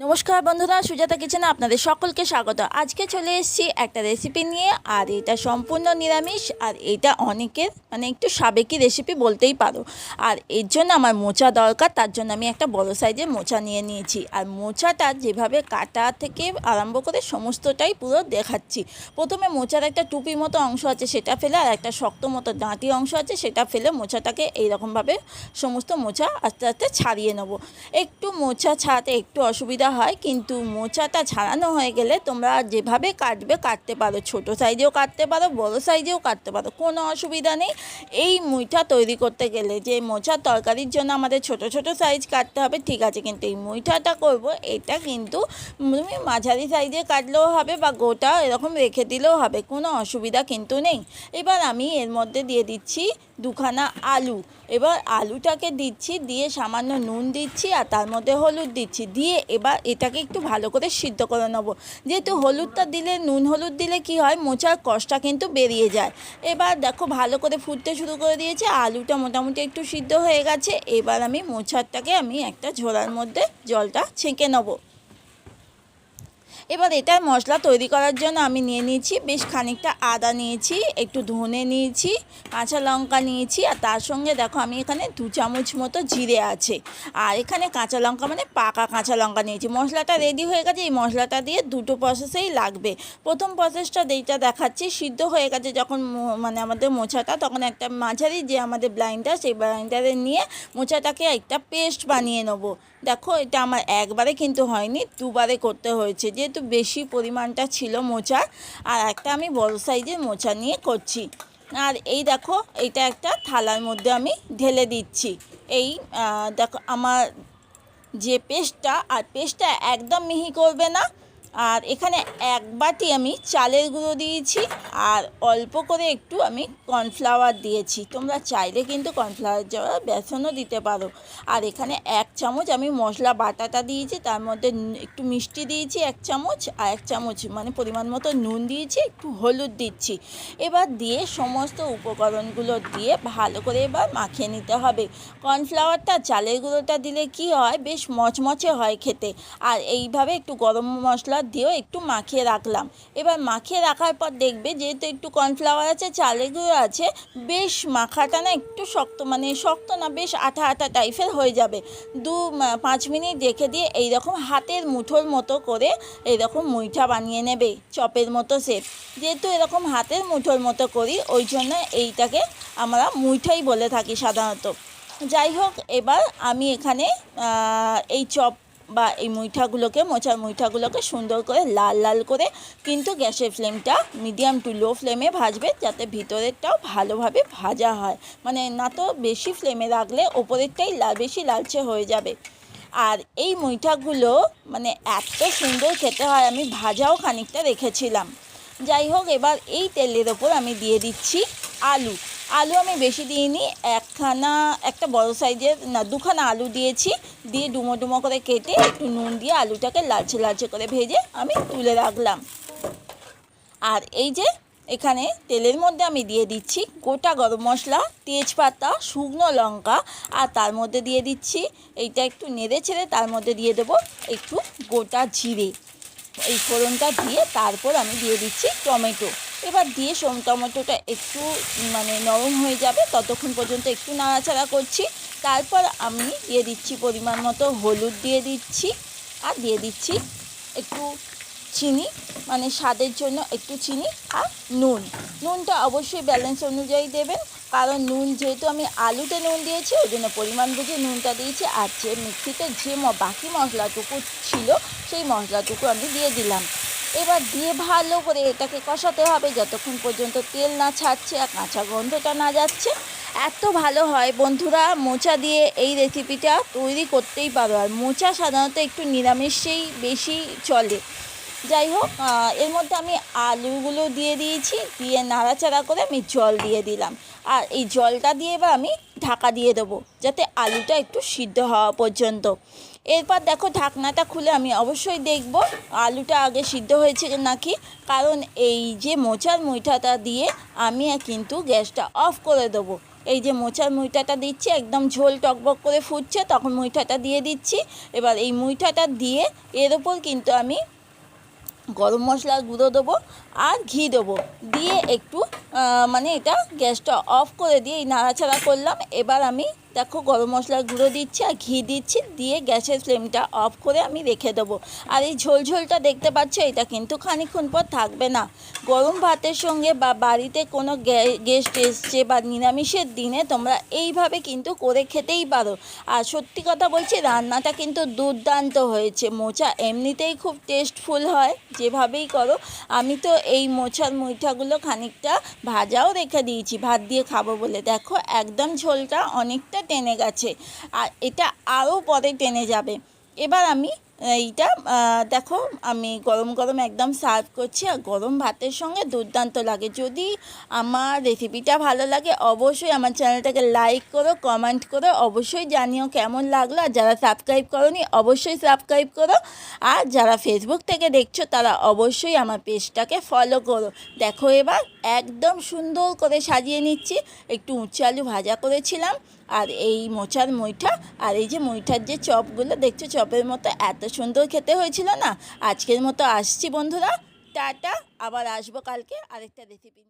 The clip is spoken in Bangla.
নমস্কার বন্ধুরা, সুজাতা কিচেনে আপনাদের সকলকে স্বাগত। আজকে চলে এসেছি একটা রেসিপি নিয়ে, আর এটা সম্পূর্ণ নিরামিষ, আর এটা অনেকের একটু সাবেকি রেসিপি বলতেই পারো। আর এর জন্য আমার মোচা দরকার, তার জন্য আমি একটা বড় সাইজের মোচা নিয়ে নিয়েছি। আর মোচাটা যেভাবে কাটা থেকে আরম্ভ করে সমস্তটাই পুরো দেখাচ্ছি। প্রথমে মোচার একটা টুপি মতো অংশ আছে, সেটা ফেলে, আর একটা শক্ত মতো ডাঁটি অংশ আছে, সেটা ফেলে মোচাটাকে এইরকমভাবে সমস্ত মোচা আস্তে আস্তে ছাড়িয়ে নেবো। একটু মোচা ছাড়াতে একটু অসুবিধা হয়, কিন্তু মোচাটা ছাড়ানো হয়ে গেলে তোমরা যেভাবে কাটবে কাটতে পারো, ছোট সাইজেও কাটতে পারো, বড় সাইজেও কাটতে পারো, কোনো অসুবিধা নেই। এই মুইঠা তৈরি করতে গেলে যে মোচার তরকারির জন্য আমাদের ছোট ছোট সাইজ কাটতে হবে, ঠিক আছে, কিন্তু এই মুইঠাটা করব, এটা কিন্তু তুমি মাঝারি সাইজে কাটলেও হবে বা গোটা এরকম রেখে দিলেও হবে, কোনো অসুবিধা কিন্তু নেই। এবার আমি এর মধ্যে দিয়ে দিচ্ছি দুখানা আলু। এবার আলুটাকে দিচ্ছি, দিয়ে সামান্য নুন দিচ্ছি, আর তার মধ্যে হলুদ দিচ্ছি, দিয়ে এবার এটাকে একটু ভালো করে সিদ্ধ করে নেবো। যেহেতু হলুদটা দিলে, নুন হলুদ দিলে কি হয়, মোচার কষটা কিন্তু বেরিয়ে যায়। এবার দেখো ভালো করে ফুটতে শুরু করে দিয়েছে, আলুটা মোটামুটি একটু সিদ্ধ হয়ে গেছে। এবার আমি মোচারটাকে একটা ঝোলার মধ্যে জলটা ছেঁকে নেবো। এবার এটার মশলা তৈরি করার জন্য আমি নিয়ে নিয়েছি বেশ খানিকটা আদা নিয়েছি, একটু ধনে নিয়েছি, কাঁচা লঙ্কা নিয়েছি, আর তার সঙ্গে দেখো আমি এখানে 2 চামচ মতো জিরে আছে, আর এখানে কাঁচা লঙ্কা পাকা কাঁচা লঙ্কা নিয়েছি। মশলাটা রেডি হয়ে গেছে। এই মশলাটা দিয়ে দুটো প্রসেসেই লাগবে। প্রথম প্রসেসটা যেইটা দেখাচ্ছি, সিদ্ধ হয়ে গেছে যখন আমাদের মোচাটা, তখন একটা মাঝারি যে আমাদের ব্লাইন্ডার, সেই ব্লাইন্ডারে নিয়ে মোচাটাকে একটা পেস্ট বানিয়ে নেবো। দেখো এটা আমার একবারে কিন্তু হয়নি, দুবারে করতে হয়েছে, যেহেতু বেশি পরিমাণটা ছিল মোচার। আর একটা আমি বড় সাইজের মোচা নিয়ে করছি। আর এই দেখো এইটা একটা থালার মধ্যে আমি ঢেলে দিচ্ছি। এই দেখো আমার যে পেস্টটা, আর পেস্টটা একদম মিহি করবে না। আর এখানে 1 বাটি আমি চালের গুঁড়ো দিয়েছি, আর অল্প করে একটু আমি কর্নফ্লাওয়ার দিয়েছি। তোমরা চাইলে কিন্তু কর্নফ্লাওয়ার যাওয়া বেসনও দিতে পারো। আর এখানে 1 চামচ আমি মশলা বাটাটা দিয়েছি, তার মধ্যে একটু মিষ্টি দিয়েছি 1 চামচ, আর 1 চামচ পরিমাণ মতো নুন দিয়েছি, একটু হলুদ দিচ্ছি। এবার দিয়ে সমস্ত উপকরণগুলো দিয়ে ভালো করে এবার মাখিয়ে নিতে হবে। কর্নফ্লাওয়ারটা, চালের গুঁড়োটা দিলে কি হয়, বেশ মচমচে হয় খেতে। আর এইভাবে একটু গরম মশলা দিয়েও একটু মাখিয়ে রাখলাম। এবার মাখিয়ে রাখার পর দেখবে, যেহেতু একটু কর্নফ্লাওয়ার আছে, চালের গুঁড়ো আছে, বেশ মাখাটা না একটু শক্ত, শক্ত না, বেশ আঠা আঠা টাইপের হয়ে যাবে। 5 মিনিট রেখে দিয়ে এইরকম হাতের মুঠোর মতো করে এইরকম মুইঠা বানিয়ে নেবে, চপের মতো শেপ। যেহেতু এরকম হাতের মুঠোর মতো করি, ওই জন্য এইটাকে আমরা মুইঠাই বলে থাকি সাধারণত। যাই হোক, এবার আমি এখানে এই চপ বা এই মুইঠাগুলোকে, মোচার মুইঠাগুলোকে সুন্দর করে লাল লাল করে, কিন্তু গ্যাসের ফ্লেমটা মিডিয়াম টু লো ফ্লেমে ভাজবে, যাতে ভিতরেরটাও ভালোভাবে ভাজা হয়। না তো বেশি ফ্লেমে রাখলে ওপরেরটাই বেশি লালচে হয়ে যাবে। আর এই মুইঠাগুলো এত সুন্দর খেতে হয়, আমি ভাজাও খানিকটা রেখেছিলাম। যাই হোক, এবার এই তেলের ওপর আমি দিয়ে দিচ্ছি আলু। আলু আমি বেশি দিইনি, একটা বড় সাইজের না, 2খানা আলু দিয়েছি। দিয়ে ডুমো ডুমো করে কেটে একটু নুন দিয়ে আলুটাকে লালচে লালচে করে ভেজে আমি তুলে রাখলাম। আর এই যে এখানে তেলের মধ্যে আমি দিয়ে দিচ্ছি গোটা গরম মশলা, তেজপাতা, শুকনো লঙ্কা, আর তার মধ্যে দিয়ে দিচ্ছি, এইটা একটু নেড়ে ছেড়ে তার মধ্যে দিয়ে দেবো একটু গোটা জিরে। এই ফোড়নটা দিয়ে তারপর আমি দিয়ে দিচ্ছি টমেটো। এবার দিয়ে টমেটোটা একটু নরম হয়ে যাবে, ততক্ষণ পর্যন্ত একটু নাড়াচাড়া করছি। তারপর আমি দিয়ে দিচ্ছি পরিমাণ মতো হলুদ দিয়ে দিচ্ছি, আর দিয়ে দিচ্ছি একটু চিনি, স্বাদের জন্য একটু চিনি, আর নুনটা অবশ্যই ব্যালেন্স অনুযায়ী দেবেন, কারণ নুন যেহেতু আমি আলুতে নুন দিয়েছি, ওই জন্য পরিমাণ বুঝে নুনটা দিয়েছি। আর যে মিক্সিতে যে বাকি মশলাটুকু ছিল, সেই মশলাটুকু আমি দিয়ে দিলাম। এবার দিয়ে ভালো করে এটাকে কষাতে হবে যতক্ষণ পর্যন্ত তেল না ছাড়ছে আর কাঁচা গন্ধটা না যাচ্ছে। এত ভালো হয় বন্ধুরা, মোচা দিয়ে এই রেসিপিটা তৈরি করতেই পারো। আর মোচা সাধারণত একটু নিরামিষেই বেশি চলে। যাই হোক, এর মধ্যে আমি আলুগুলো দিয়ে দিয়েছি, দিয়ে নাড়াচাড়া করে আমি জল দিয়ে দিলাম। আর এই জলটা দিয়ে এবার আমি ঢাকা দিয়ে দেবো, যাতে আলুটা একটু সিদ্ধ হওয়া পর্যন্ত। এরপর দেখো ঢাকনাটা খুলে আমি অবশ্যই দেখব আলুটা আগে সিদ্ধ হয়েছে নাকি, কারণ এই যে মোচার মুইঠাটা দিয়ে আমি কিন্তু গ্যাসটা অফ করে দেবো। এই যে মোচার মুইঠাটা দিচ্ছি, একদম ঝোল টকবক করে ফুটছে, তখন মুইঠাটা দিয়ে দিচ্ছি। এবার এই মুইঠাটা দিয়ে এর ওপর কিন্তু আমি গরম মশলার গুঁড়ো দেবো আর ঘি দেবো, দিয়ে একটু মানে এটা গ্যাসটা অফ করে দিয়ে এই নাড়াচাড়া করলাম। এবার আমি দেখো গরম মশলার গুঁড়ো দিচ্ছি আর ঘি দিচ্ছি, দিয়ে গ্যাসের ফ্লেমটা অফ করে আমি রেখে দেবো। আর এই ঝোলঝোলটা দেখতে পাচ্ছ, এটা কিন্তু খানিকক্ষণ পর থাকবে না। গরম ভাতের সঙ্গে বা বাড়িতে কোনো গেস্ট এসছে বা নিরামিষের দিনে তোমরা এইভাবে কিন্তু করে খেতেই পারো। আর সত্যি কথা বলছি, রান্নাটা কিন্তু দুর্দান্ত হয়েছে। মোচা এমনিতেই খুব টেস্টফুল হয় যেভাবেই করো। আমি তো এই মোচার মুইঠাগুলো খানিকটা ভাজাও রেখে দিয়েছি ভাত দিয়ে খাবো বলে। দেখো একদম ঝোলটা অনেকটা টেনে গেছে, আর এটা আরও পরে টেনে যাবে। এবার আমি এইটা দেখো আমি গরম গরম একদম সার্ভ করছি, আর গরম ভাতের সঙ্গে দুর্দান্ত লাগে। যদি আমার রেসিপিটা ভালো লাগে অবশ্যই আমার চ্যানেলটাকে লাইক করো, কমেন্ট করো, অবশ্যই জানিও কেমন লাগলো। আর যারা সাবস্ক্রাইব করোনি অবশ্যই সাবস্ক্রাইব করো, আর যারা ফেসবুক থেকে দেখছো তারা অবশ্যই আমার পেজটাকে ফলো করো। দেখো এবার একদম সুন্দর করে সাজিয়ে নিচ্ছি। একটু উচ্ছে আলু ভাজা করেছিলাম, আর এই মোচার মুইঠা, আর এই যে মুইঠার যে চপগুলো দেখছো চপের মতো, এত সুন্দর খেতে হয়েছিল না। আজকের মতো আসছি বন্ধুরা, টাটা। আবার আসবো কালকে আরেকটা রেসিপি নিয়ে।